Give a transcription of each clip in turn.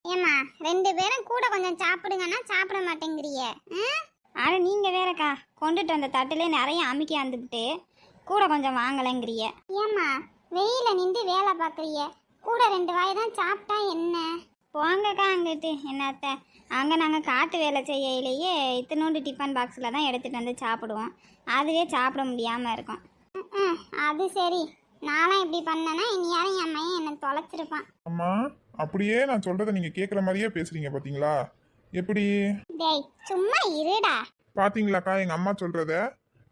ஏம்மா 2 பேரும் கூட கொஞ்சம் சாப்பிடுங்கன்னா சாப்பிட மாட்டேங்கிறிய. அட நீங்கள் வேறக்கா, கொண்டுட்டு வந்த தட்டிலே நிறைய அமுக்கி அந்துக்கிட்டு கூட கொஞ்சம் வாங்கலைங்கிறிய. ஏம்மா வெயில நின்று வேலை பார்க்குறிய, கூட 2 வாய் தான் சாப்பிட்டா என்ன? போங்கக்கா அங்கிட்டு என்னத்த. அங்கே நாங்கள் காட்டு வேலை செய்யலையே இத்தினோண்டு டிஃபன் பாக்ஸில் தான் எடுத்துகிட்டு வந்து சாப்பிடுவோம். அதுவே சாப்பிட முடியாமல் இருக்கும். அது சரி, நானும் இப்படி பண்ணேன்னா இனி யாரும் என் மையன் என்னை தொலைச்சிருப்பான். அம்மா அப்படியே நான் சொல்றதை நீங்க கேட்குற மாதிரியே பேசுறீங்க பாத்தீங்களா? எப்படி டேய் சும்மா இருடா. பாத்தீங்களாக்கா எங்க அம்மா சொல்றத?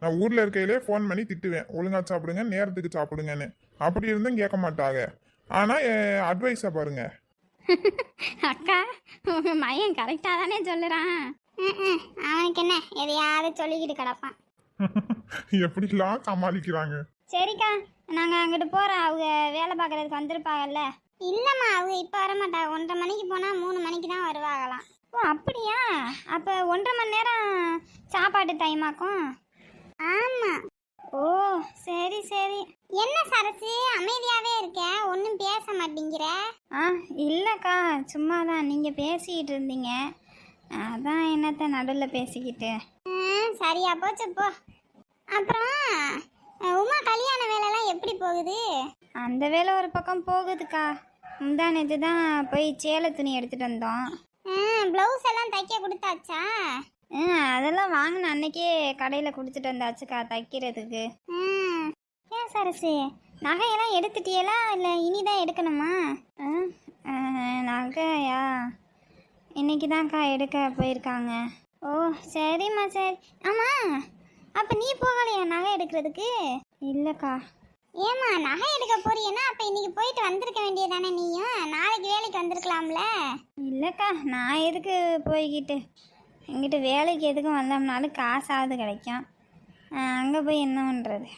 நான் ஊர்ல இருக்கையிலே ஃபோன் பண்ணி திட்டுவேன், ஒழுங்கா சாப்பிடுங்க நேரத்துக்கு சாப்பிடுங்கன்னு. அப்படி இருந்தும் கேட்க மாட்டாங்க. ஆனா அட்வைஸை பாருங்க. அக்கா உங்கள் மையன் கரெக்டாக தானே சொல்லுறான். அவனுக்கு என்ன எதையாவது சொல்லிக்கிட்டு கிடப்பான். எப்படிலாம் சமாளிக்கிறாங்க. சரிக்கா, நாங்கள் அங்கிட்டு போகிறோம். அவங்க வேலை பார்க்குறதுக்கு வந்திருப்பாங்கல்ல. இல்லம்மா அவங்க இப்போ வரமாட்டாங்க. 1:30 மணிக்கு போனால் 3 மணிக்கு தான் வருவாங்களாம். ஓ அப்படியா? அப்போ 1:30 மணி நேரம் சாப்பாட்டு டைமாக்கும். ஆமாம். ஓ சரி சரி. என்ன சரசு அமைதியாகவே இருக்க, ஒன்றும் பேச மாட்டேங்கிற? இல்லைக்கா, சும்மா தான் நீங்கள் பேசிக்கிட்டு இருந்தீங்க, அதான் என்னத்த நடுவில் பேசிக்கிட்டு. சரியா போச்சு போ. அப்புறம் உமா கல்யாண வேலைலாம் எப்படி போகுது? அந்த வேலை ஒரு பக்கம் போகுதுக்கா. முந்தா நேற்று தான் போய் சேலை துணி எடுத்துகிட்டு வந்தோம். ப்ளவுஸ் எல்லாம் தைக்க கொடுத்தாச்சா? அதெல்லாம் வாங்கின அன்னைக்கே கடையில் கொடுத்துட்டு வந்தாச்சுக்கா தைக்கிறதுக்கு. ஏன் சரசு, நகையெல்லாம் எடுத்துட்டியலா இல்லை இனிதான் எடுக்கணுமா? நகையா இன்னைக்கு தான்க்கா எடுக்க போயிருக்காங்க. ஓ சரிம்மா சரி. ஆமாம், அப்போ நீ போகலையா நகை எடுக்கிறதுக்கு? இல்லைக்கா. ஏம்மா நகை எடுக்க போறியன்னா அப்போ இன்னைக்கு போயிட்டு வந்திருக்க வேண்டியதானே நீயும்? நாளைக்கு வேலைக்கு வந்திருக்கலாம்ல. இல்லைக்கா, நான் எதுக்கு போய்கிட்டு, எங்கிட்ட வேலைக்கு எதுக்கும் வந்தோம்னாலும் காசாவது கிடைக்கும். அங்கே போய் என்ன பண்ணுறது?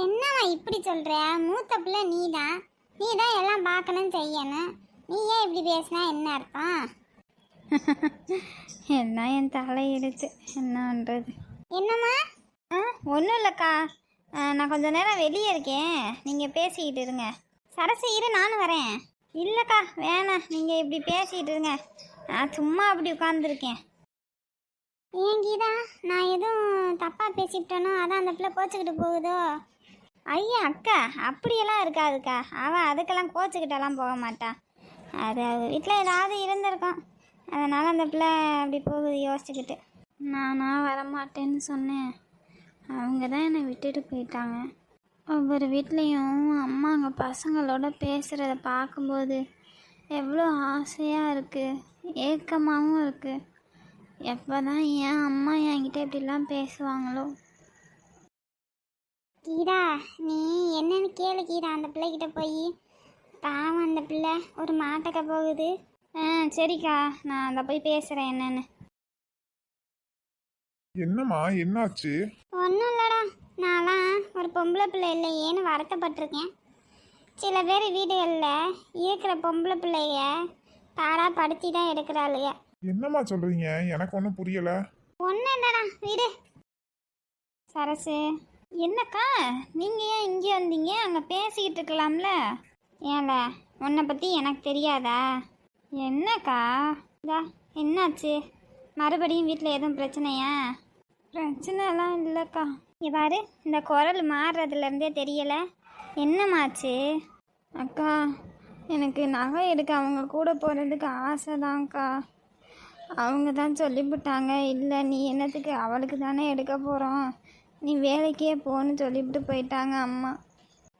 என்னம்மா இப்படி சொல்கிற? மூத்த பிள்ளை நீ தான் எல்லாம் பார்க்கணும் செய்யணும். நீ ஏன் இப்படி பேசினா என்ன அர்த்தம்? என்ன என் தலையிடுச்சு, என்ன பண்ணுறது? என்னம்மா? ஒன்றும் இல்லைக்கா, நான் கொஞ்சம் நேரம் வெளியே இருக்கேன், நீங்கள் பேசிக்கிட்டு இருங்க. சரசு இரு, நானும் வரேன். இல்லைக்கா வேணாம், நீங்கள் இப்படி பேசிக்கிட்டு இருங்க, நான் சும்மா அப்படி உட்காந்துருக்கேன். ஏன் கீதா, நான் எதுவும் தப்பாக பேசிவிட்டேனோ அதான் அந்த பிள்ளை கோச்சிக்கிட்டு போகுதோ? ஐயா அக்கா, அப்படியெல்லாம் இருக்காதுக்கா. அவள் அதுக்கெல்லாம் கோச்சிக்கிட்டெல்லாம் போக மாட்டான். அது அவள் வீட்டில் ஏதாவது இருந்திருக்கான், அதனால் அந்த பிள்ளை அப்படி போகுது யோசிச்சுக்கிட்டு. நானா வரமாட்டேன்னு சொன்னேன், அவங்க தான் என்னை விட்டுட்டு போயிட்டாங்க. ஒவ்வொரு வீட்லேயும் அம்மா அங்கே பசங்களோட பேசுகிறத பார்க்கும்போது எவ்வளோ ஆசையாக இருக்குது, ஏக்கமாகவும் இருக்குது. எப்போ தான் என் அம்மா என்கிட்ட இப்படிலாம் பேசுவாங்களோ. கீதா நீ என்னன்னு கேளு கீதா, அந்த பிள்ளைகிட்ட போய். பாவம் அந்த பிள்ளை ஒரு மாட்டக்க போகுது. சரிக்கா, நான் அதை போய் பேசுகிறேன் என்னன்னு. என்னம்மா என்னாச்சு? ஒன்றும் இல்லைடா, நான்லாம் ஒரு பொம்பளை பிள்ளை இல்லையேன்னு வருத்தப்பட்டிருக்கேன். சில பேர் வீடுகளில் இருக்கிற பொம்பளை பிள்ளைய பாடா படுத்தி தான் எடுக்கிறாளுங்க. என்னம்மா சொல்றீங்க? எனக்கு ஒன்றும் புரியல. ஒன்றும் இல்லைடா வீடு. சரசு என்னக்கா, நீங்கள் ஏன் இங்கே வந்தீங்க? அங்கே பேசிக்கிட்டு இருக்கலாம்ல. ஏன்ல உன்னை பற்றி எனக்கு தெரியாதா? என்னக்கா இதா என்னாச்சு? மறுபடியும் வீட்டில் எதுவும் பிரச்சனையா? பிரச்சனைலாம் இல்லைக்கா. பாரு, இந்த குரல் மாறுறதுலேருந்தே தெரியலை. என்னமாச்சு? அக்கா எனக்கு நகை எடுக்க அவங்க கூட போகிறதுக்கு ஆசை தான்க்கா. அவங்க தான் சொல்லிவிட்டாங்க, இல்லை நீ என்னத்துக்கு, அவளுக்கு தானே எடுக்க போகிறோம், நீ வேலைக்கே போன்னு சொல்லிவிட்டு போயிட்டாங்க அம்மா.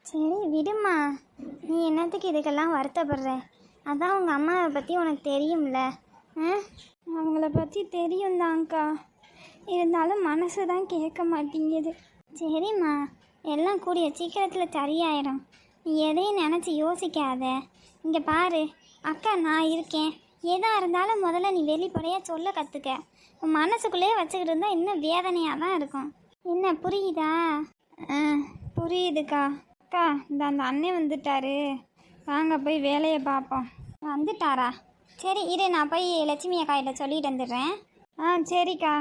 சரி விடுமா, நீ என்னத்துக்கு இதுக்கெல்லாம் வருத்தப்படுற? அதான் உங்கள் அம்மாவை பற்றி உனக்கு தெரியும்ல. அவங்கள பற்றி தெரியும் தான்க்கா, இருந்தாலும் மனசு தான் கேட்க மாட்டேங்குது. சரிம்மா, எல்லாம் கூடிய சீக்கிரத்தில் சரியாயிடும், நீ எதையும் நினச்சி யோசிக்காத. இங்கே பாரு அக்கா, நான் இருக்கேன். எதாக இருந்தாலும் முதல்ல நீ வெளிப்படையாக சொல்ல கற்றுக்க. உன் மனசுக்குள்ளேயே வச்சுக்கிட்டு இருந்தால் இன்னும் வேதனையாக தான் இருக்கும். என்ன புரியுதா? புரியுதுக்கா. அக்கா இந்த அந்த அண்ணன் வந்துட்டாரு, வாங்க போய் வேலையை பார்ப்போம். வந்துட்டாரா? சரி இரு, நான் போய் லட்சுமி அக்காகிட்ட சொல்லிட்டு வந்துடுறேன். சரிக்கா.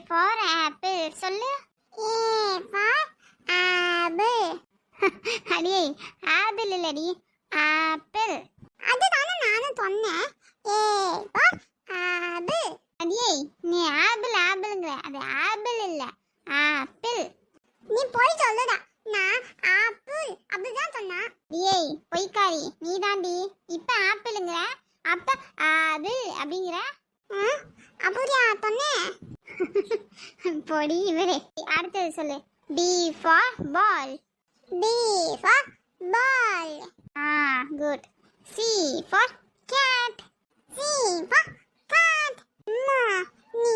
ஃபார் ஆப்பிள் சொல்லு. For apple. அடியே ஆப்பிள் இல்லடி, ஆப்பிள். அதுதானே நானும் சொன்னேன். ஏ பா ஆப்பிள். அடியே நீ ஆப்பிள் ஆப்பிள்ங்கற, அது ஆப்பிள் இல்ல, ஆப்பிள். நீ போய் சொல்லுடா. நான் ஆப்பிள் அப்படிதான் சொன்னா. ஏய் பொய்க்காரி நீதாண்டி. இப்ப ஆப்பிள்ங்கற, அப்ப ஆப்பிள் அப்படிங்கற. அப்படியா சொன்னேன்? பொடி இவரே. அடுத்தது சொல்லு. D for ball. D for ball. Good. C for cat. C for cat. அம்மா நீ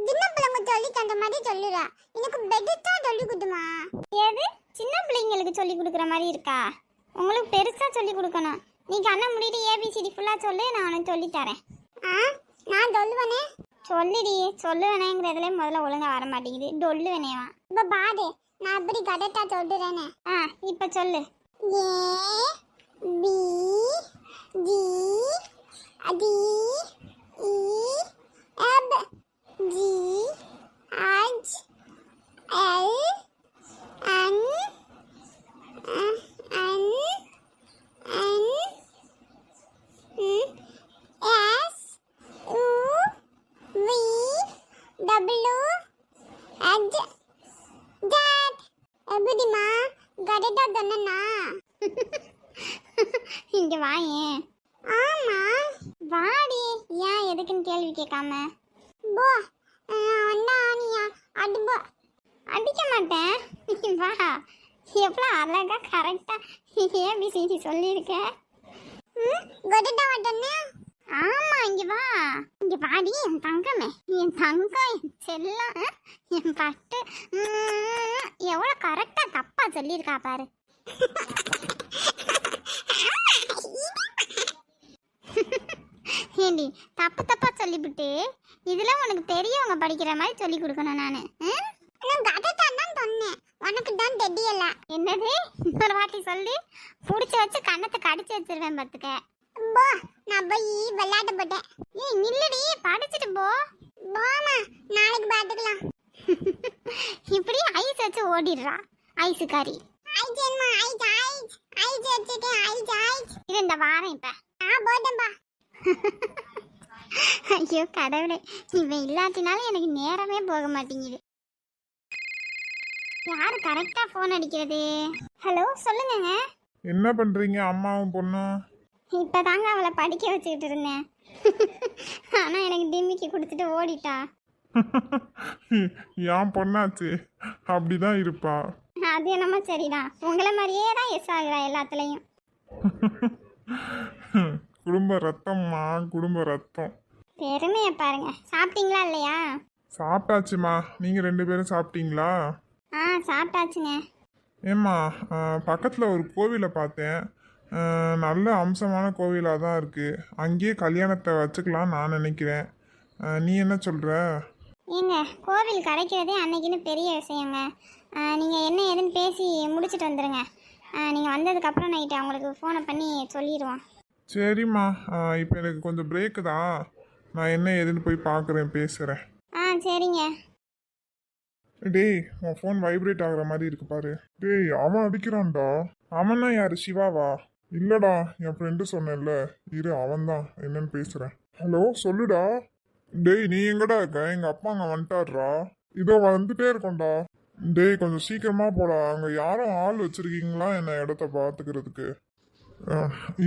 சின்ன பிள்ளைங்க சொல்லி தந்த மாதிரி சொல்லுற. எனக்கு பெட்டா சொல்லி கொடுமா. ஏது சின்ன பிள்ளைங்களுக்கு சொல்லி கொடுக்குற மாதிரி இருக்கா? உங்களுக்கு பெருசா சொல்லி கொடுக்கணும். நீ கண்ணை மூடிட்டு ஏபிசிடி ஃபுல்லா சொல்லு, நான் உனக்கு சொல்லி தரேன். நான் சொல்லுவேனே. சொல்லிடி. சொல்லுவேனேங்கிறதுல முதல்ல ஒழுங்கா வர மாட்டேங்குது. டொல்லுவேனேவா. இப்ப பாடு, நான் எப்படி கரெக்டா சொல்லுறேனே. இப்ப சொல்லு. A B D D E F G H L N S U V W H Z. எப்படிமா கரெக்டா சொன்னா? இங்க வாயேன். ஆமா வாடி. ஏன் எதுக்குன்னு கேள்வி கேட்காம போ. அண்ணானியா அடிப்போ. அடிக்க மாட்டேன். வா. எவ்வளோ அழகா கரெக்டா ஏபிசிடி சொல்லியிருக்க. கரெக்டா வாட்டனே. ஆமா இங்க வா. இங்க வாடி என் தங்கமே. என் தங்கம், என் செல்லம், என் பட்டு. எவ்வளோ கரெக்டா தப்பா சொல்லியிருக்கா பாரு. ஏண்டி தப்பு தப்பா சொல்லிவிட்டு இதுல உனக்கு பெரியவங்க படிக்கிற மாதிரி சொல்லி கொடுக்கணும் நானு. உனக்கு தான் தெரியல. என்னது? இன்னொரு வாட்டி சொல்லி புடிச்சு வச்சு கண்ணத்தை கடிச்சு வச்சிருவேன் பாத்துக்க. போ, நான் போய் விளையாட போட்டேன். ஏய் நில்லுடி, படிச்சுட்டு போ. போமா, நாளைக்கு பாத்துக்கலாம். இப்படி ஐஸ் வச்சு ஓடிடுறா ஐஸுக்காரி. இது இந்த வாரம் இப்ப போட்டேன்பா. ஐயோ கடவுளே, இவன் இல்லாட்டினாலும் எனக்கு நேரமே போக மாட்டேங்குது. யாரு கரெக்டா போன் அடிக்கிறது? ஹலோ சொல்லுங்க. என்ன பண்றீங்க அம்மாவும் பொண்ணும்? இப்பதாங்க அவளை படிக்க வச்சுக்கிட்டு இருந்தேன். ஆனா எனக்கு டிம்மிக்கு கொடுத்துட்டு ஓடிட்டா. என் பொண்ணாச்சு, அப்படிதான் இருப்பா. அது என்னமோ சரிதான். உங்களை மாதிரியே தான் எஸ் ஆகுறா எல்லாத்துலயும். குடும்ப ரத்தம்மா, குடும்ப ரத்தம். பெருமையை பாருங்க. சாப்பிட்டீங்களா இல்லையா? சாப்பிட்டாச்சுமா. நீங்க 2 பேரும் சாப்பிட்டீங்களா? சாப்பிட்டாச்சுங்க. ஏம்மா, பக்கத்தில் ஒரு கோவிலை பார்த்தேன். நல்ல அம்சமான கோவிலாக தான் இருக்குது. அங்கேயே கல்யாணத்தை வச்சுக்கலாம் நான் நினைக்கிறேன். நீ என்ன சொல்கிற? ஏங்க கோவில் கிடைக்கிறதே அன்னைக்குன்னு பெரிய விஷயங்க. நீங்கள் என்ன ஏதுன்னு பேசி முடிச்சுட்டு வந்துடுங்க. நீங்கள் வந்ததுக்கப்புறம் நைட்டு அவங்களுக்கு ஃபோனை பண்ணி சொல்லிடுவோம். சரிம்மா, இப்போ எனக்கு கொஞ்சம் பிரேக்கு தான். நான் என்ன ஏதுன்னு போய் பார்க்குறேன், பேசுகிறேன். சரிங்க. டேய், உன் ஃபோன் வைப்ரேட் ஆகுற மாதிரி இருக்கு பாரு. டேய், அவன் அடிக்கிறான்டா. அவனா யாரு? சிவாவா? இல்லடா, என் ஃப்ரெண்டு சொன்னேன்ல, இரு அவன்தான். என்னன்னு பேசுகிறேன். ஹலோ சொல்லுடா. டேய் நீ எங்கடா இருக்க? எங்கள் அப்பா அங்கே வந்துட்டாருடா. இதோ வந்துட்டே இருக்கோம்டா. டேய் கொஞ்சம் சீக்கிரமா போடா. அங்கே யாரும் ஆள் வச்சிருக்கீங்களா என்ன இடத்த பார்த்துக்கிறதுக்கு?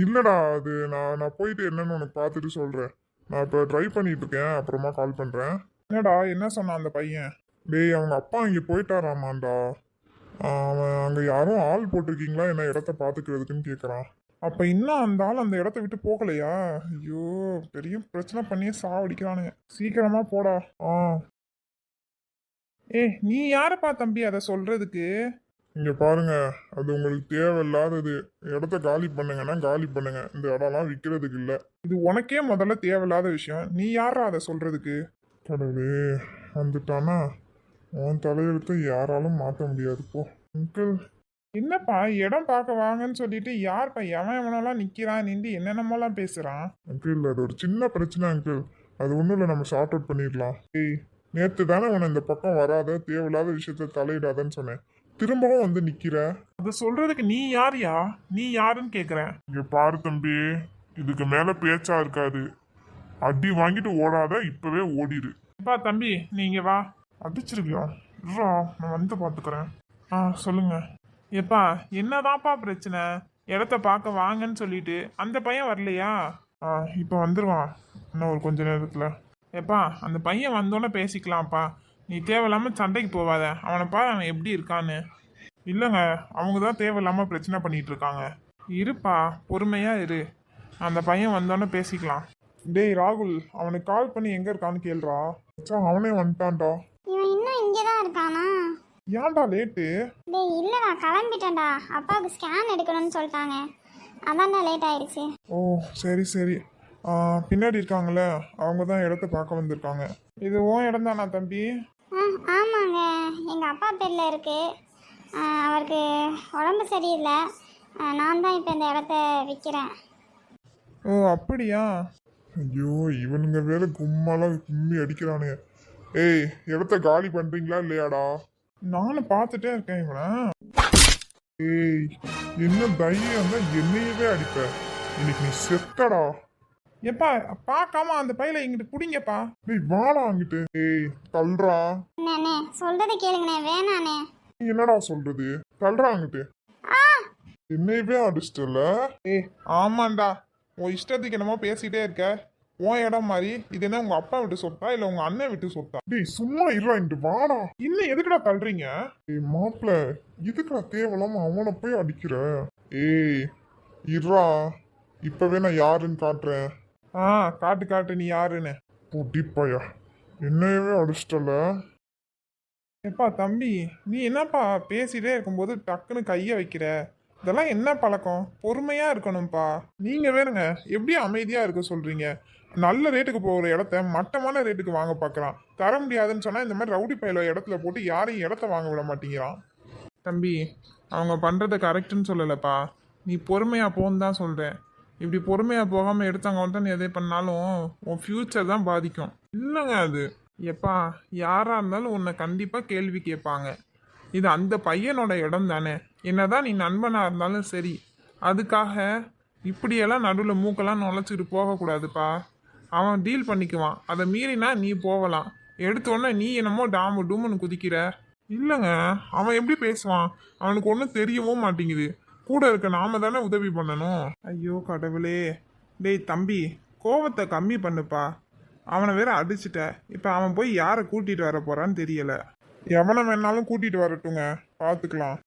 இல்லைடா, அது நான் போயிட்டு என்னன்னு உனக்கு பார்த்துட்டு சொல்கிறேன். நான் இப்போ ட்ரைவ் பண்ணிட்டு இருக்கேன், அப்புறமா கால் பண்ணுறேன். என்னடா என்ன சொன்னான் அந்த பையன்? டேய் அவங்க அப்பா அங்கே போயிட்டாராமாண்டா. அவன் அங்கே யாரும் ஆள் போட்டிருக்கீங்களா என்ன இடத்த பார்த்துக்கிறதுக்குன்னு கேட்குறான். அப்போ இன்னும் அந்த ஆள் அந்த இடத்த விட்டு போகலையா? ஐயோ, பெரிய பிரச்சனை பண்ணியே சாவடிக்கிறானுங்க. சீக்கிரமா போடா. நீ யாரப்பா தம்பி அதை சொல்றதுக்கு? இங்க பாருங்க, அது உங்களுக்கு தேவையில்லாதது. இடத்த காலி பண்ணுங்கன்னா காலி பண்ணுங்க. இந்த இடம்லாம் விற்கிறதுக்கு இல்லை. இது உனக்கே முதல்ல தேவையில்லாத விஷயம். நீ யாரா அதை சொல்றதுக்கு? கடவுளே, வந்துட்டானா உன் தலையெழுத்து யாராலும் மாற்ற முடியாது. போ அங்கிள். என்னப்பா இடம் பார்க்க வாங்கன்னு சொல்லிட்டு யார்ப்பா எவனெல்லாம் நிற்கிறான், நின்று என்னென்னமோலாம் பேசுகிறான்? அங்கிள் அது ஒரு சின்ன பிரச்சனை அங்கிள். அது ஒன்றும் இல்லை, நம்ம சார்ட் அவுட் பண்ணிடலாம். நேற்று தானே உன்னை இந்த பக்கம் வராத, தேவையில்லாத விஷயத்த தலையிடாதன்னு சொன்னேன். திரும்பவும் வந்து நிற்கிற. அதை சொல்றதுக்கு நீ யார்யா? நீ யாருன்னு கேட்குறேன். இங்கே பாரு தம்பி, இதுக்கு மேல பேச்சா இருக்காது. அடி வாங்கிட்டு ஓடாத, இப்பவே ஓடிடு. அப்பா தம்பி நீங்க வா. அடிச்சிருக்கியா? இருடா, நான் வந்து பாத்துக்கிறேன். சொல்லுங்க. எப்பா என்னதான்ப்பா பிரச்சனை? இடத்த பார்க்க வாங்கன்னு சொல்லிட்டு அந்த பையன் வரலையா? இப்போ வந்துடுவான் இன்னும் ஒரு கொஞ்ச நேரத்தில். எப்பா அந்த பையன் வந்தோன்னே பேசிக்கலாம்ப்பா. நீ தேவையில்லாமல் சண்டைக்கு போவாத. அவனை பாரு அவன் எப்படி இருக்கான்னு. இல்லைங்க, அவங்க தான் தேவையில்லாமல் பிரச்சனை பண்ணிட்டு இருக்காங்க. இருப்பா, பொறுமையாக இரு. அந்த பையன் வந்தோன்னே பேசிக்கலாம். டேய் ராகுல், அவனுக்கு கால் பண்ணி எங்கே இருக்கான்னு கேள்றா. அவனே வந்துட்டான்டா. இவன் இன்னும் இங்கே தான் இருக்கானா? ஏன்டா லேட்டு? டேய் இல்லைடா, கிளம்பிட்டேன்டா. அப்பாவுக்கு ஸ்கேன் எடுக்கணும்னு சொல்லிட்டாங்க, அதான்டா லேட் ஆயிடுச்சு. ஓ சரி சரி. பின்னாடி இருக்காங்களே அவங்க தான் இடத்த பார்க்க வந்திருக்காங்க. இது உன் இடம் தானா தம்பி? ஆமாங்க, எங்கள் அப்பா பேரில் இருக்கு. அவருக்கு உடம்பு சரியில்லை. நான் தான் இப்போ இந்த இடத்த விற்கிறேன். ஓ அப்படியா? ஐயோ இவனுங்க வேற கும்மாலாம் கும்மி அடிக்கிறானுங்க. ஏய் இடத்த காலி பண்றீங்களா இல்லையாடா? நானும் பார்த்துட்டே இருக்கேன் இவனை. ஏய் என்ன தைரியம் தான் என்னையவே அடிப்ப? இன்னைக்கு நீ செத்தடா. எப்பா பார்க்காம அந்த பையில இங்கிட்டு புடிங்கப்பா. டேய் வாடா அங்கிட்டு. ஏய் தள்ளுறா. அண்ணே சொல்றதை கேளுங்கண்ணே, வேணாண்ணே. நீ என்னடா சொல்றது? தள்ளுறா அங்கிட்டு. என்னையவே அடிச்சிட்டல. ஏய் ஆமாண்டா, உன் இஷ்டத்துக்கு என்னமோ பேசிட்டே இருக்க. உன் இடம் மாதிரி இது என்ன உங்க அப்பா விட்டு சொத்தா இல்ல உங்க அண்ணன் விட்டு சொத்தா? டேய் சும்மா இருடா, இங்க வாடா. இன்னும் எதுக்குடா தள்ளுறீங்க? ஏய் மாப்பிள்ள, எதுக்குடா தேவலாம அவனை போய் அடிக்கிற? ஏய் இருடா, இப்பவே நான் யாருன்னு காட்டுறேன். காட்டு காட்டு நீ யாருன்னு. பொடிப்பையா, என்னையவே அடிச்சிட்டல. எப்பா தம்பி, நீ என்னப்பா பேசிட்டே இருக்கும்போது டக்குன்னு கையை வைக்கிற? இதெல்லாம் என்ன பழக்கம்? பொறுமையா இருக்கணும்ப்பா. நீங்க வேறுங்க எப்படி அமைதியா இருக்க சொல்றீங்க? நல்ல ரேட்டுக்கு போகிற இடத்த மட்டமான ரேட்டுக்கு வாங்க பார்க்குறான். தர முடியாதுன்னு சொன்னால் இந்த மாதிரி ரவுடி பையில இடத்துல போட்டு யாரையும் இடத்த வாங்க விட மாட்டேங்கிறான். தம்பி அவங்க பண்ணுறது கரெக்டுன்னு சொல்லலைப்பா. நீ பொறுமையாக போன்னு தான் சொல்கிறேன். இப்படி பொறுமையாக போகாமல் எடுத்தாங்க வந்து நீ எதை பண்ணாலும் உன் ஃப்யூச்சர் தான் பாதிக்கும். இல்லைங்க அது எப்பா யாராக இருந்தாலும் உன்னை கண்டிப்பாக கேள்வி கேட்பாங்க. இது அந்த பையனோட இடம் தானே. என்னதான் நீ நண்பனாக இருந்தாலும் சரி, அதுக்காக இப்படியெல்லாம் நடுவில் மூக்கெல்லாம் நுழைச்சிட்டு போகக்கூடாதுப்பா. அவன் டீல் பண்ணிக்குவான். அதை மீறினா நீ போகலாம். எடுத்தோடனே நீ என்னமோ டாமு டூமுன்னு குதிக்கிற. இல்லைங்க, அவன் எப்படி பேசுவான்? அவனுக்கு ஒன்றும் தெரியவும் மாட்டேங்குது. கூட இருக்க நாம தானே உதவி பண்ணணும். ஐயோ கடவுளே. டேய் தம்பி, கோவத்தை கம்மி பண்ணுப்பா. அவனை வேற அடிச்சிட்ட. இப்போ அவன் போய் யாரை கூட்டிகிட்டு வர போறான்னு தெரியல. எவனை வேணாலும் கூட்டிகிட்டு வரட்டுங்க, பார்த்துக்கலாம்.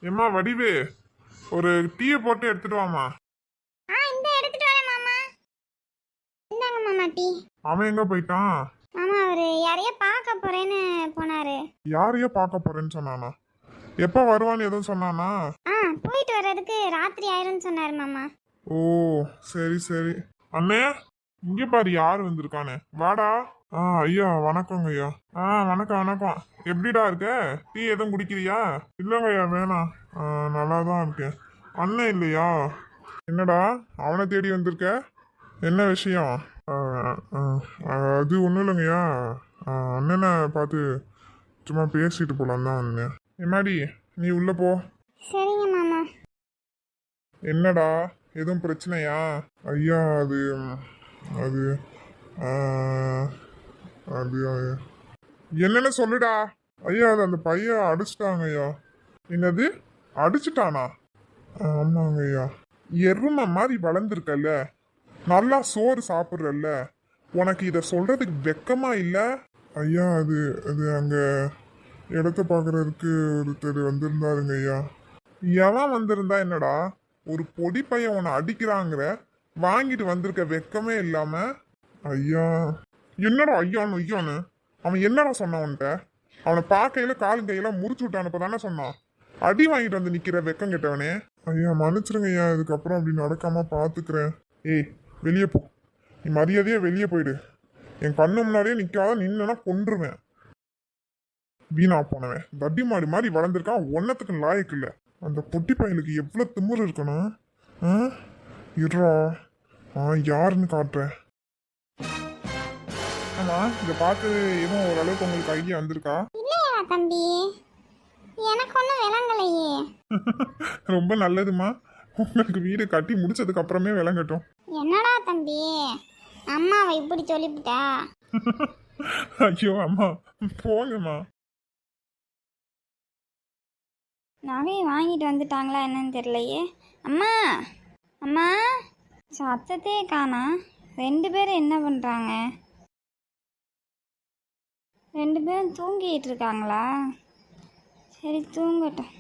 ஏம்மா வடிவு, ஒரு டீயை போட்டு எடுத்துட்டு வாமா. இந்த எடுத்துட்டு வரேன் மாமா. இந்தாங்க மாமா டீ. அவன் எங்க போயிட்டான்? மாமா அவரு யாரையோ பார்க்க போறேன்னு போனாரு. யாரையோ பார்க்க போறேன்னு சொன்னானா? எப்ப வருவான்னு எதுவும் சொன்னானா? போயிட்டு வர்றதுக்கு ராத்திரி ஆயிரும்னு சொன்னாரு மாமா. ஓ சரி சரி. அண்ணே இங்க பாரு யாரு வந்திருக்கானே. வாடா. ஐயா வணக்கங்க ஐயா. வணக்கம் வணக்கம். எப்படிடா இருக்க? டீ எதுவும் குடிக்கிறியா? இல்லைங்க ஐயா வேணாம், நல்லா தான் இருக்கேன். அண்ணன் இல்லையா? என்னடா அவனை தேடி வந்திருக்க? என்ன விஷயம்? அது ஒன்றும் இல்லைங்கய்யா, அண்ணனை பார்த்து சும்மா பேசிட்டு போலாம் தான் வந்தேன். என்னாடி நீ உள்ள போ. சரிங்க மாமா. என்னடா எதுவும் பிரச்சனையா? ஐயா அது அது அது என்னன்னு சொல்லுடா. ஐயா அது அந்த பையன் அடிச்சிட்டாங்க ஐயா. என்னது அடிச்சிட்டானா? ஆமாங்க ஐயா. எருமை மாதிரி வளர்ந்துருக்கல்ல, நல்லா சோறு சாப்பிட்றல்ல, உனக்கு இதை சொல்றதுக்கு வெக்கமா இல்லை? ஐயா அது அது அங்கே இடத்த பார்க்குறதுக்கு ஒருத்தர் வந்திருந்தாருங்க ஐயா. எவன் வந்திருந்தா என்னடா? ஒரு பொடி பையன் உன்னை அடிக்கிறாங்கிற, வாங்கிட்டு வந்திருக்க வெக்கமே இல்லாம. ஐயா என்னடா ஐயான்னு ஐயான்னு? அவன் என்னடா சொன்னான் உன்கிட்ட? அவனை பார்க்கையில காலும் கையெல்லாம் முறிச்சு விட்டானப்ப தானே சொன்னான். அடி வாங்கிட்டு வந்து நிக்கிற வெக்கம் கெட்டவனே. ஐயா மன்னிச்சிருங்க ஐயா, இதுக்கப்புறம் அப்படி நடக்காம பாத்துக்கிறேன். ஏய் வெளியே போ, நீ மரியாதையா வெளியே போயிடு. என் கண்ணு முன்னாடியே நிக்காத, நின்னா கொன்றுவேன். வீணா போனவன் தட்டி மாடி மாதிரி வளர்ந்துருக்கான், ஒன்னத்துக்கு லாயக்கு இல்லை. அந்த பொட்டி பையனுக்கு எவ்வளோ திமிரு இருக்கணும். இருறா, யாருன்னு காட்டுறேன். ஆமா இதை பார்த்து எதுவும் ஓரளவுக்கு உங்களுக்கு ஐடியா வந்திருக்கா? இல்லையா தம்பி, எனக்கு ஒன்றும் விளங்கலையே. ரொம்ப நல்லதுமா. உங்களுக்கு வீடு கட்டி முடிச்சதுக்கு அப்புறமே விளங்கட்டும். என்னடா தம்பி, அம்மாவை இப்படி சொல்லிவிட்டா? ஐயோ அம்மா, போங்கம்மா. நகையை வாங்கிட்டு வந்துட்டாங்களா என்னன்னு தெரியலையே. அம்மா அம்மா, சத்தத்தையே காணா. 2 பேரும் என்ன பண்ணுறாங்க? 2 பேரும் தூங்கிட்டு இருக்காங்களா? சரி தூங்கட்டும்.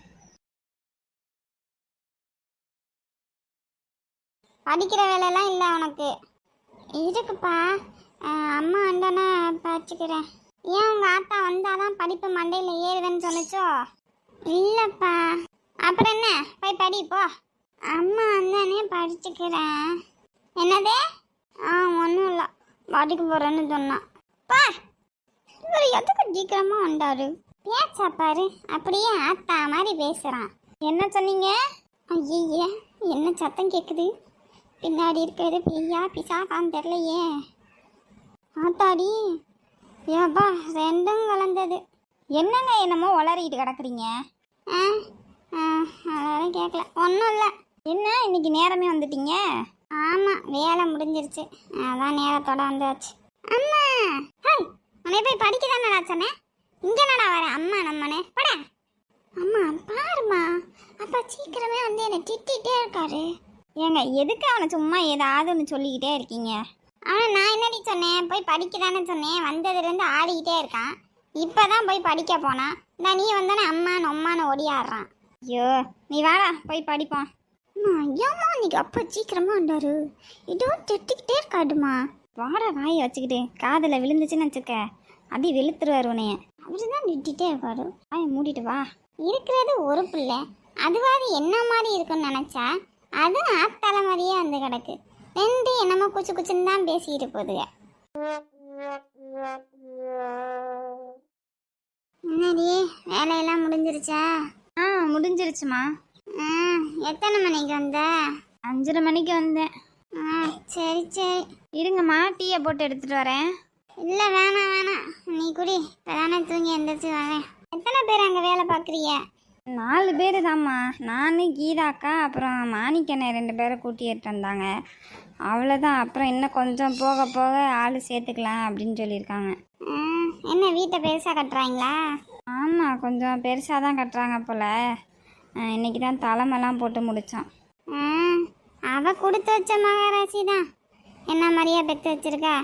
படிக்கிற வேலையெல்லாம் இல்லை உனக்கு. இருக்குப்பா, அம்மா அண்டனா படிச்சுக்கிறேன். ஏன் உங்கள் ஆத்தா வந்தாதான் படிப்பு மண்டையில் ஏறுதுன்னு சொன்னிச்சோ? இல்லைப்பா. அப்புறம் என்ன, போய் படி போ. அம்மா வந்தானே படிச்சுக்கிறேன். என்னதே? ஒன்றும் இல்லை, படிக்க போகிறேன்னு சொன்னான். பா, இவர் எதுக்கு சீக்கிரமாக வந்தாரு? பேச்சா பாரு, அப்படியே ஆத்தா மாதிரி பேசுகிறான். என்ன சொன்னீங்க? ஐயே, என்ன சத்தம் கேட்குது? பின்னாடி இருக்கிறது பெய்யா பிசாக்கான்னு தெரியலையே. ஆத்தாடி, ஏப்பா ரெண்டும் கலந்தது. என்னங்க என்னமோ உளறிட்டு கிடக்குறீங்க? அதெல்லாம் கேட்கல, ஒன்றும் இல்லை. என்ன இன்னைக்கு நேரமே வந்துட்டீங்க? ஆமாம், வேலை முடிஞ்சிருச்சு, அதான் நேரத்தோட வந்தாச்சு. அம்மா, ஹாய், உன்னை போய் படிக்க தானடா சொன்னேன். இங்கே என்னடா வர அம்மா நம்மனே பட. அம்மா பாருமா, அப்பா சீக்கிரமே வந்து என்னை திட்டிகிட்டே இருக்காரு. ஏங்க எதுக்கு அவனை சும்மா ஏதாவது ஒன்று சொல்லிக்கிட்டே இருக்கீங்க? அவனை நான் என்னடி சொன்னேன்? போய் படிக்க தானே சொன்னேன். வந்ததுலேருந்து ஆடிக்கிட்டே இருக்கான். இப்போ தான் போய் படிக்க போனான். நான் நீ வந்தானே அம்மான்னு ஓடியாடுறான். ஐயோ நீ வாடா போய் படிப்போம். அம்மா ஐயாம்மா, இன்னைக்கு அப்பா சீக்கிரமாக வந்தாரு. இதுவும் திட்டிக்கிட்டே இருக்காடுமா. வாடா வாயை வச்சுக்கிட்டு, காதில் விழுந்துச்சுன்னு வச்சுக்க அப்படி வெளுத்துருவார் உனைய. அவரு தான் திட்டிகிட்டே இருக்காரு. வாயை மூடிட்டு வா. இருக்கிறது ஒரு பிள்ளை, அதுவாது என்ன மாதிரி இருக்குன்னு நினச்சா அது ஆத்தால மாதிரியே வந்து கிடக்கு. 2 என்னமோ குச்சு குச்சுன்னு தான் பேசிக்கிட்டு போகுதுங்க. என்னடி, வேலையெல்லாம் முடிஞ்சிருச்சா? முடிஞ்சிருச்சுமா. எத்தனை மணிக்கு வந்த? 5:30 மணிக்கு வந்தேன். சரி சரி, இருங்கம்மா டீயை போட்டு எடுத்துகிட்டு வரேன். இல்லை வேணாம், நீ குடி, இப்போதானே தூங்கி எந்திரிச்சு வரேன். எத்தனை பேர் அங்கே வேலை பார்க்குறீங்க? 4 பேர் தாம்மா. நான் கீதாக்கா அப்புறம் மாணிக்கண்ணை 2 பேரை கூட்டிகிட்டு வந்தாங்க. அவ்வளோதான். அப்புறம் இன்னும் கொஞ்சம் போக போக ஆள் சேர்த்துக்கலாம் அப்படின்னு சொல்லியிருக்காங்க. என்ன வீட்டை பெருசாக கட்டுறாங்களா? ஆமாம், கொஞ்சம் பெருசாக தான் கட்டுறாங்க போல். இன்றைக்கி தான் தலைமெல்லாம் போட்டு முடித்தோம். அவள் கொடுத்து வச்ச மகாராசி தான். என்ன மாதிரியா பெற்று வச்சிருக்கா?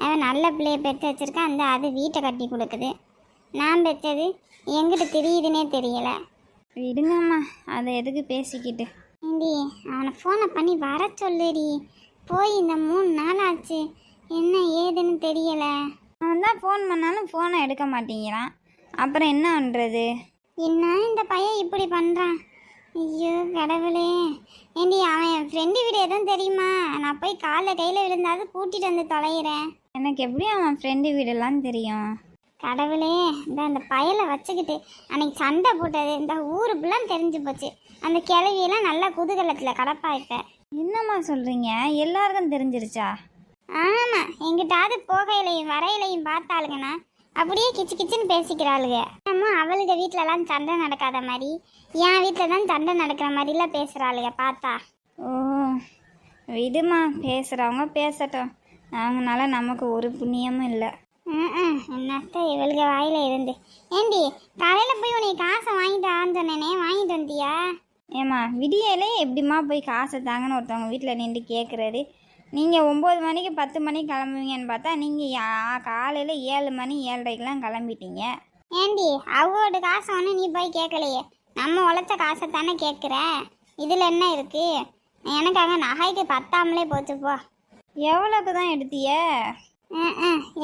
அவள் நல்ல பிள்ளைய பெற்று வச்சிருக்கா. அது வீட்டை கட்டி கொடுக்குது. நான் பெற்றது எங்கிட்ட தெரியுதுன்னே தெரியலை. விடுங்கம்மா, அதை எதுக்கு பேசிக்கிட்டு. ஏண்டி, அவனை ஃபோனை பண்ணி வர சொல்லுடி. போய் இந்த 3 நாள் ஆச்சு, என்ன ஏதுன்னு தெரியலை. அவன் தான் ஃபோன் பண்ணாலும் ஃபோனை எடுக்க மாட்டேங்கிறான். அப்புறம் என்ன பண்ணுறது? என்ன இந்த பையன் இப்படி பண்ணுறான்? ஐயோ கடவுளே. ஏண்டி, அவன் என் ஃப்ரெண்டு வீடு எதுவும் தெரியுமா? நான் போய் காலில் கையில் விழுந்தாது கூட்டிகிட்டு வந்து தொலைகிறேன். எனக்கு எப்படி அவன் ஃப்ரெண்டு வீடெல்லாம் தெரியும்? கடவுளே, இந்த பயலை வச்சுக்கிட்டு அன்னைக்கு சண்டை போட்டது இந்த ஊருக்குலாம் தெரிஞ்சு போச்சு. அந்த கிழவியெல்லாம் நல்லா குதூகலத்தில் கடப்பா. இப்போ என்னம்மா சொல்கிறீங்க? எல்லாருக்கும் தெரிஞ்சிருச்சா? ஆமாம், எங்கிட்டாவது போகையிலையும் வரையிலையும் பார்த்தாளுங்கண்ணா அப்படியே கிச்சு கிச்சுன்னு பேசிக்கிறாளுங்க. அம்மா அவளுக்கு வீட்டிலலாம் சண்டை நடக்காத மாதிரி என் வீட்டில் தான் சண்டை நடக்கிற மாதிரிலாம் பேசுகிறாளுங்க பார்த்தா. ஓ விடுமா, பேசுகிறவங்க பேசட்டும். அவங்களால நமக்கு ஒரு புண்ணியமும் இல்லை. என்னத்த இவளுக்கு வாயில இருந்து. ஏண்டி, காலையில் போய் உனக்கு காசை வாங்கிட்டு ஆன்னு சொன்னேனே, வாங்கிட்டு வந்தியா? ஏம்மா விடியலே எப்படிம்மா போய் காசை தாங்கன்னு ஒருத்தவங்க வீட்டில் நின்று கேட்குறது? நீங்கள் 9 மணிக்கு 10 மணிக்கு கிளம்புவீங்கன்னு பார்த்தா நீங்கள் காலையில் 7 மணி 7:30க்கெலாம் கிளம்பிட்டீங்க. ஏண்டி, அவளோட காசை ஒன்று நீ போய் கேட்கலையே, நம்ம உழைச்ச காசை தானே கேட்குற. இதில் என்ன இருக்கு? எனக்காக நகைக்கு பத்தாமலே போச்சு போ. எவ்வளோக்கு தான் எடுத்திய?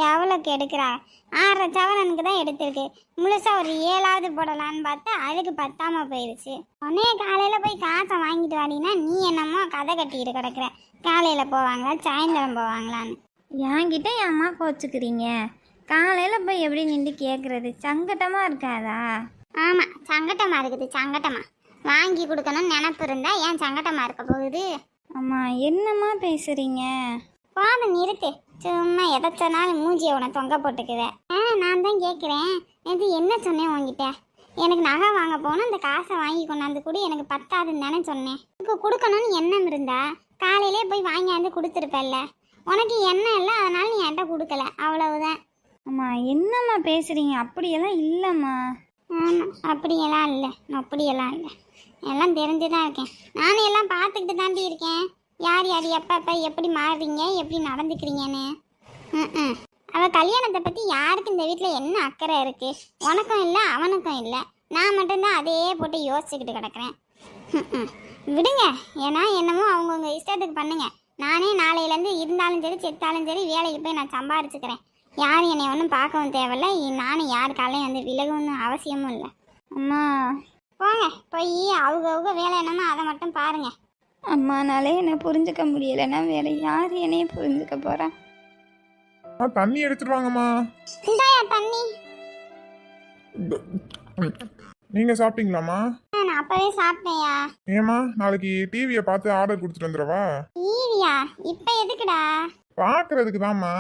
எவ்வளோக்கு எடுக்கிறா? 6.5 சவரனுக்கு தான் எடுத்திருக்கு. முழுசாக ஒரு 7ஆவது போடலான்னு பார்த்தா அதுக்கு பத்தாம போயிடுச்சு. உடனே காலையில் போய் காசை வாங்கிட்டு வாடினா நீ என்னமோ கதை கட்டிக்கிட்டு கிடக்குற. காலையில் போவாங்களா சாயந்தரம் போவாங்களான்னு. என்கிட்ட ஏம்மா கோச்சுக்கிறீங்க? காலையில் போய் எப்படி நின்று கேட்குறது? சங்கட்டமாக இருக்காதா? ஆமாம், சங்கட்டமாக இருக்குது. சங்கட்டமாக வாங்கி கொடுக்கணும்னு நினப்பு இருந்தா ஏன் சங்கட்டமாக இருக்க போகுது? அம்மா என்னம்மா பேசுகிறீங்க? போதும் நிறுத்து. சும்மா எதை சொன்னாலும் மூஞ்சியை உன தொங்க போட்டுக்குவேன். நான் தான் கேட்குறேன், இது என்ன சொன்னேன் உங்ககிட்ட? எனக்கு நகை வாங்க போனால் அந்த காசை வாங்கி கொண்டாந்து கொடு, எனக்கு பத்தாதுன்னு தானே சொன்னேன். எனக்கு கொடுக்கணும்னு எண்ணம் இருந்தா காலையிலே போய் வாங்கியாந்து கொடுத்துருப்பல்ல. உனக்கு எண்ணம் இல்லை, அதனால நீ என்கிட்ட கொடுக்கல, அவ்வளவுதான். அம்மா என்னம்மா பேசுகிறீங்க? அப்படியெல்லாம் இல்லைம்மா. ஆமாம், அப்படியெல்லாம் இல்லை, அப்படியெல்லாம் இல்லை, எல்லாம் தெரிஞ்சு தான் இருக்கேன். நானும் எல்லாம் பார்த்துக்கிட்டு தாண்டி இருக்கேன். யார் யார் எப்போ எப்படி மாறுறீங்க, எப்படி நடந்துக்கிறீங்கன்னு. ம் அவள் கல்யாணத்தை பற்றி யாருக்கு இந்த வீட்டில் என்ன அக்கறை இருக்குது? உனக்கும் இல்லை, அவனுக்கும் இல்லை. நான் மட்டும்தான் அதே போட்டு யோசிச்சுக்கிட்டு கிடக்கிறேன். விடுங்க, ஏன்னா என்னமோ அவங்கவுங்க இஷ்டத்துக்கு பண்ணுங்க. நானே நாளையிலேருந்து இருந்தாலும் சரி செத்தாலும் சரி வேலைக்கு போய் நான் சம்பாரிச்சுக்கிறேன். யாரும் என்னை ஒன்றும் பார்க்கவும் தேவையில்ல, நானும் யார் காலையும் வந்து விலகுன்னு அவசியமும் இல்லை. அம்மா போங்க, போய் அவங்க வேலை என்னமோ அதை மட்டும் பாருங்க. அம்மானாலே என்னை புரிஞ்சுக்க முடியலைன்னா வேற யார் என்னையே புரிஞ்சுக்க போகிறா? தண்ணி எடுத்துட்டு வாங்கம்மா. இந்தாயா தண்ணி. நீங்க சாப்பிட்டீங்களாம்மா? நான் அப்பவே சாப்பிட்டேயா. ஏம்மா நாளைக்கு டிவியை பார்த்து ஆர்டர் கொடுத்துட்டு வந்துடவா? டிவியா? இப்போ எதுக்குடா? பார்க்கறதுக்கு தான்மா.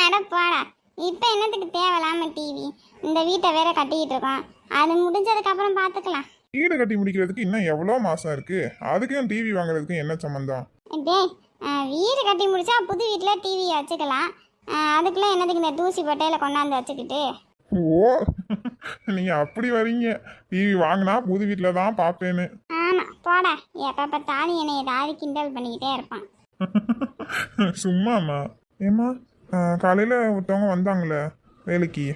அட போடா, இப்போ என்னத்துக்கு தேவையில்லாம டிவி? இந்த வீட்டை வேற கட்டிக்கிட்டு இருக்கோம், அது முடிஞ்சதுக்கப்புறம் பார்த்துக்கலாம். வீடு கட்டி முடிக்கிறதுக்கு இன்னும் எவ்வளோ மாசம் இருக்கு? அதுக்கும் டிவி வாங்குறதுக்கும் என்ன சம்மந்தம்? டேய், வீடு கட்டி முடிச்சா புது வீட்டில் டிவியை வச்சுக்கலாம். அதுக்குள்ளே என்னதுக்கு இந்த தூசி பட்டையில் கொண்டாந்து வச்சுக்கிட்டு? ஓ, நீங்க அப்படி வரீங்க. டிவி வாங்கினா புது வீட்டில் தான் பார்ப்பேன்னு. ஆமாம் போடா, எப்போ பார்த்தாலும் என்னை ஏதாவது கிண்டல் பண்ணிக்கிட்டே இருப்பான். சும்மாம்மா. ஏம்மா காலையில் ஒருத்தவங்க வந்தாங்களே வேலைக்கு,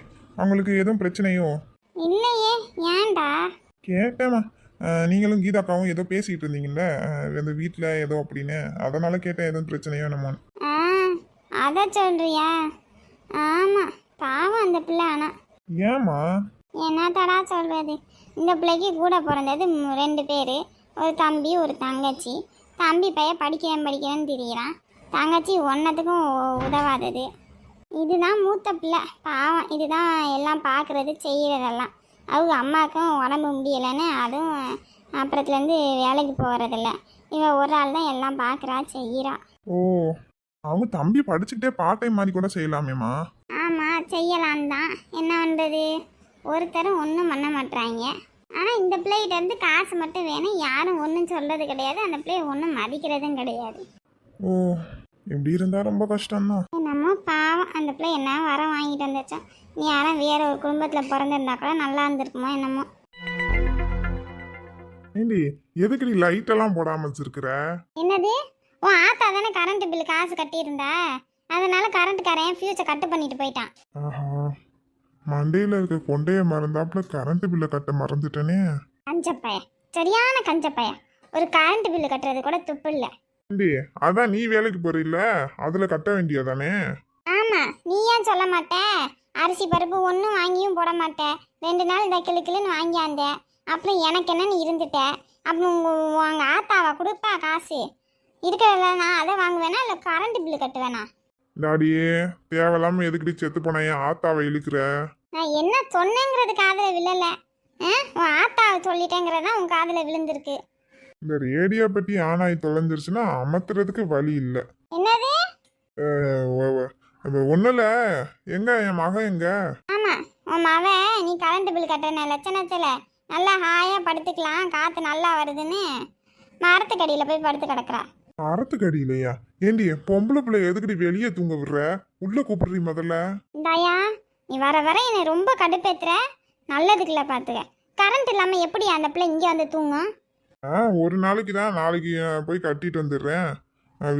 அவங்களுக்கு எதுவும் பிரச்சனையோ? இல்லையே, ஏன்டா? கேட்டேம்மா, நீங்களும் கீதாக்காவும் ஏதோ பேசிகிட்டு இருந்தீங்கல்ல அந்த வீட்டில் ஏதோ அப்படின்னு, அதனால கேட்டேன் எதுவும் பிரச்சனையோ என்னமோன்னு. அதை சொல்றியா? ஆமாம், பாவம் அந்த பிள்ளை. ஆனால் ஏம்மா? என்னத்தடா சொல்கிறது, இந்த பிள்ளைக்கு கூட பிறந்தது 2 பேர், ஒரு தம்பி ஒரு தங்கச்சி. தம்பி பையன் படிக்கிறேன்னு திரியிறான், தங்கச்சி ஒன்றத்துக்கும் உதவாதது. இதுதான் மூத்த பிள்ளை, பாவம். இதுதான் எல்லாம் பார்க்குறது செய்கிறதெல்லாம். அவங்க அம்மாவுக்கும் உடம்பு முடியலைன்னு அதுவும் அப்புறத்துலேருந்து வேலைக்கு போகிறதில்ல. இவன் ஒரு ஆள் தான் எல்லாம் பார்க்குறா செய்கிறா. ஓ, அவங்க தம்பி படிச்சுக்கிட்டே பார்ட் டைம் மாதிரி கூட செய்யலாமேம்மா. ஆமாம், செய்யலான் தான், என்ன பண்ணுறது? ஒருத்தரும் ஒன்றும் பண்ண மாட்டாங்க. ஆனால் இந்த பிள்ளைகிட்ட இருந்து காசு மட்டும் வேணும், யாரும் ஒன்றும் சொல்கிறது கிடையாது, அந்த பிள்ளைய ஒன்றும் மதிக்கிறதும் கிடையாது. ஓ, இப்படி இருந்தால் ரொம்ப கஷ்டம்தான். என்னமோ பாவம், அந்த பிள்ளை என்ன வர வாங்கிட்டு வந்துச்சா. நீ யாரும் வேற ஒரு குடும்பத்தில் பிறந்திருந்தா கூட நல்லா இருந்திருக்குமோ என்னமோ. ஏண்டி எதுக்கு நீ லைட்டெல்லாம் போடாமல் வச்சிருக்கிற? என்னது? உன் ஆத்தா தானே கரண்ட் பில்லு காசு கட்டியிருந்தா, அதனால கரண்ட்டுக்காரன் ஃபியூஸை கட்டு பண்ணிட்டு போயிட்டான். ஆஹா, மண்டையில் இருக்க கொண்டைய மறந்தாப்புல கரண்ட் பில்லை கட்ட மறந்துட்டேனே. கஞ்சப்பைய, சரியான கஞ்சப்பைய. ஒரு கரண்ட் பில்லு கட்டுறது கூட துப்பு இல்லை. ஏண்டி அதான் நீ வேலைக்கு போறீல்ல, அதில் கட்ட வேண்டியதானே? ஆமாம், நீ ஏன் சொல்ல மாட்டேன்? அரிசி பருப்பு ஒன்றும் வாங்கியும் போட மாட்டேன். 2 நாள் இந்த கிளுன்னு வாங்கியாந்தேன். அப்புறம் எனக்கு என்னன்னு இருந்துட்டேன். அப்புறம் உங்கள் ஆத்தாவா கொடுப்பா காசு? இருக்கிறதுல நான் அதை வாங்குவேனா இல்லை கரண்ட் பில்லு கட்டுவேனா? டாடியே, தேவையில்லாம எதுக்கடி செத்து போன என் ஆத்தாவை இழுக்கிற? நான் என்ன சொன்னேங்கிறது காதில் விழலை. உன் ஆத்தாவை சொல்லிட்டேங்கிறது தான் உன் காதில் விழுந்திருக்கு. இந்த ரேடியோ பெட்டி ஆனாய் தொலைஞ்சிருச்சுன்னா அமர்த்துறதுக்கு வழி இல்லை. என்னது? ஒன்றும் எங்க என் மகன் எங்க? ஆமாம், உன் மவன் நீ கரண்ட் பில் கட்டுன லட்சணத்தில் நல்லா ஹாயாக படுத்துக்கலாம், காற்று நல்லா வருதுன்னு மரத்துக்கடியில் போய் படுத்து கிடக்குறா. மரத்துக்கடியிலையா? ஏண்டி பொம்பளை பிள்ளை எதுக்கடி வெளியே தூங்க விடுற? உள்ள கூப்பிடுறீ முதல்ல. இந்தாயா, நீ வர வர என்னை ரொம்ப கடுப்பேத்துற. நல்லதுக்குள்ள பார்த்துக்க. கரண்ட் இல்லாமல் எப்படி அந்த பிள்ளை இங்கே வந்து தூங்கும்? ஒரு நாளைக்கு தான், நாளைக்கு போய் கட்டிட்டு வந்துடுறேன்.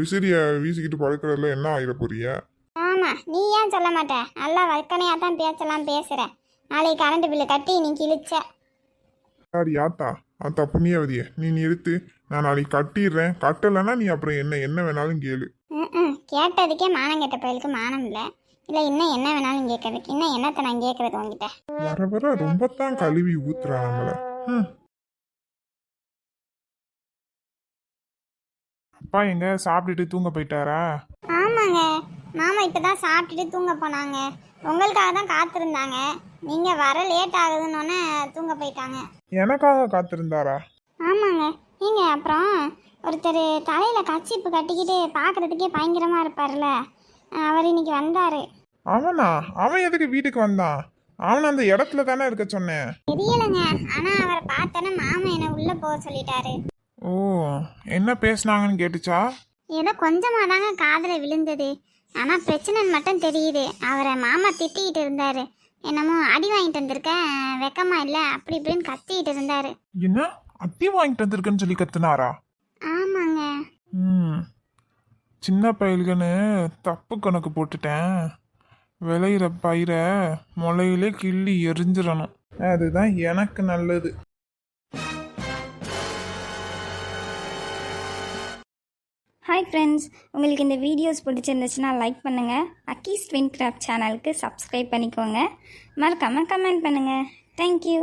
விசிறிய வீசிக்கிட்டு படுக்கிறதுல என்ன ஆகிட போறிய? ஆமாம், நீ ஏன் சொல்ல மாட்டேன்? நல்லா வக்கனையாக தான் பேசலாம் பேசுகிற. நாளைக்கு கரண்ட் பில்லு கட்டி நீ கிழிச்ச. சாரி ஆத்தா, ஆத்தா புண்ணியவதிய, நீ நிறுத்து. நான் நாளைக்கு கட்டிடுறேன். கட்டலைன்னா நீ அப்புறம் என்ன வேணாலும் கேளு. கேட்டதுக்கே மானம் கெட்ட பயலுக்கு மானம் இல்லை. இல்லை இன்னும் என்ன வேணாலும் கேட்கறதுக்கு இன்னும் என்னத்தை நான் கேட்கறது உங்ககிட்ட? வர வர ரொம்ப தான் கழுவி ஊத்துறா நம்மள. அப்பா எங்க சாப்பிட்டுட்டு தூங்க போயிட்டாரா? ஆமாங்க, மாமா இப்போ தான் சாப்பிட்டுட்டு தூங்க போனாங்க. உங்களுக்காக தான் காத்திருந்தாங்க. நீங்கள் வர லேட் ஆகுதுன்னொன்னே தூங்க போயிட்டாங்க. எனக்காக காத்திருந்தாரா? ஆமாங்க. நீங்கள் அப்புறம் ஒருத்தர் தலையில் கச்சிப்பு கட்டிக்கிட்டு பார்க்குறதுக்கே பயங்கரமாக இருப்பார்ல, அவர் இன்னைக்கு வந்தார். அவனா? அவன் எதுக்கு வீட்டுக்கு வந்தான்? அவனை அந்த இடத்துல தானே இருக்க சொன்னேன். தெரியலங்க, ஆனா அவரை பார்த்தோன்னே மாமா என்ன உள்ள போக சொல்லிட்டாரு. ஓ, என்ன பேசுனாங்கன்னு கேட்டுச்சா? ஏதோ கொஞ்சமா தாங்க காதுல விழுந்தது. ஆனா பிரச்சனைன்னு மட்டும் தெரியுது. அவரை மாமா திட்டிக்கிட்டு இருந்தாரு. என்னமோ அடி வாங்கிட்டு வந்திருக்க, வெக்கமா இல்ல, அப்படி இப்படின்னு கத்திக்கிட்டு இருந்தாரு. என்ன அட்டி வாங்கிட்டு வந்திருக்குன்னு சொல்லி கத்துனாரா? ஆமாங்க. சின்ன பயல்கன்னு தப்பு கணக்கு போட்டுட்டேன். விளையிற பயிரை முளையிலே கிள்ளி எரிஞ்சிடணும், அதுதான் எனக்கு நல்லது. ஹாய் ஃப்ரெண்ட்ஸ், உங்களுக்கு இந்த வீடியோஸ் பிடிச்சிருந்துச்சுன்னா லைக் பண்ணுங்கள். அக்கீஸ் ட்வின் கிராஃப்ட் சேனலுக்கு சப்ஸ்கிரைப் பண்ணிக்கோங்க. மறக்காமல் கமெண்ட் பண்ணுங்கள். தேங்க்யூ.